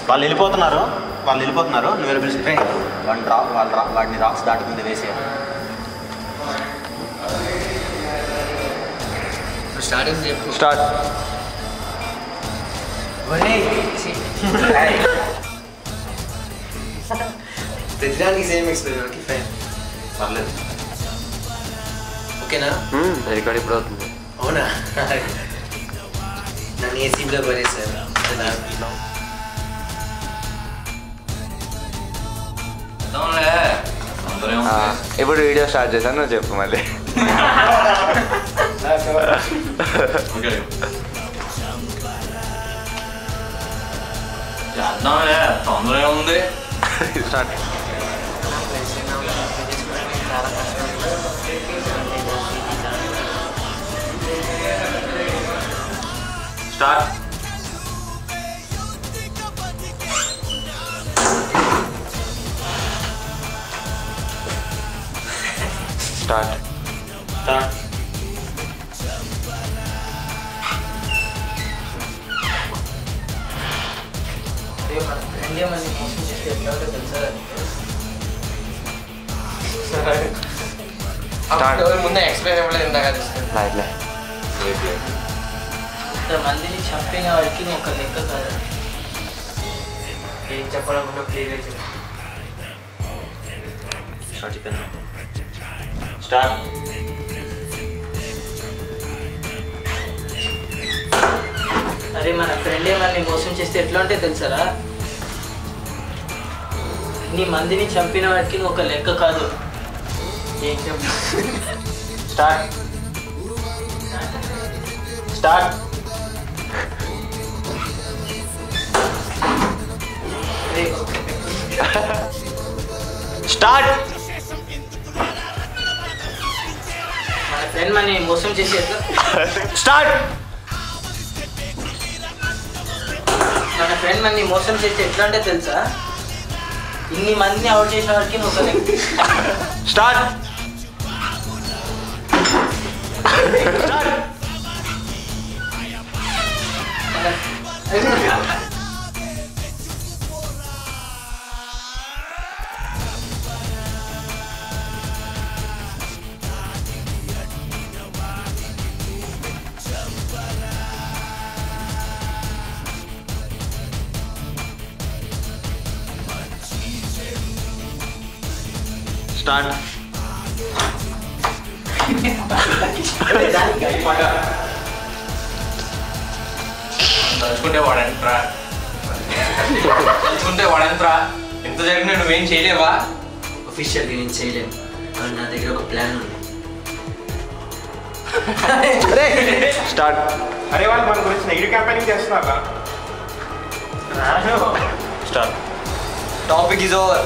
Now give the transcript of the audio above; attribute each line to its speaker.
Speaker 1: వాళ్ళు వెళ్ళిపోతున్నారు నువ్వు పిలిచి వాడిని రాక్స్ దాటుకుంది వేసేయాలి.
Speaker 2: స్టార్టింగ్ చెప్పు.
Speaker 3: స్టార్ట్.
Speaker 2: ప్రతిదానికి సేమ్ ఎక్స్పీరియన్స్. ఫైన్,
Speaker 1: పర్లేదు.
Speaker 2: ఓకేనా?
Speaker 3: రికార్డ్ ఇప్పుడు అవుతుంది.
Speaker 2: అవునా? నన్ను ఏసీలో పడేసారు.
Speaker 3: ఇప్పుడు వీడియో స్టార్ట్ చేశాను, నువ్వు చెప్పు మళ్ళీ.
Speaker 4: తొందరగా ఉంది.
Speaker 3: స్టార్ట్.
Speaker 1: స్టార్ట్.
Speaker 3: స్టార్ట్.
Speaker 1: స్టార్ట్.
Speaker 2: ముందే ఎక్స్ప్లెయిన్ ఇవ్వలేదు ఇందాక.
Speaker 5: మందిని చంపిన వాడికి ఒక లెక్క కాదు. ఏం చెప్పాలనుకుంటే క్లియర్గా చెప్పు.
Speaker 1: స్టార్ట్.
Speaker 5: అరే మన ఫ్రెండ్ ఏమన్నా మోసం చేస్తే ఎట్లా ఉంటే తెలుసారా? నీ మందిని చంపిన వాడికి ఒక లెక్క కాదు. ఏం చెప్పు.
Speaker 1: స్టార్ట్. స్టార్ట్. స్టార్ట్.
Speaker 5: మన ఫ్రెండ్ మన మోసం చేసి ఎట్లా?
Speaker 1: స్టార్ట్.
Speaker 5: మన ఫ్రెండ్ మన మోసం చేసి ఎట్లా అంటే తెలుసా? ఇన్ని మందిని అవుట్ చేసిన వాడికి ఒక లెక్క.
Speaker 1: స్టార్ట్. స్టార్ట్.
Speaker 4: తలుచుకుంటే వాడంట్రా ఎంత జరిగినా నువ్వేం చేయలేవా?
Speaker 2: అఫీషియల్గా నేను చేయలేము. కానీ నా దగ్గర ఒక ప్లాన్ ఉంది.
Speaker 3: స్టార్ట్.
Speaker 6: అరే వాళ్ళు మన గురించి నెగిటివ్ క్యాంపెయినింగ్ చేస్తున్నారా?
Speaker 1: స్టార్ట్.
Speaker 2: Topic is over.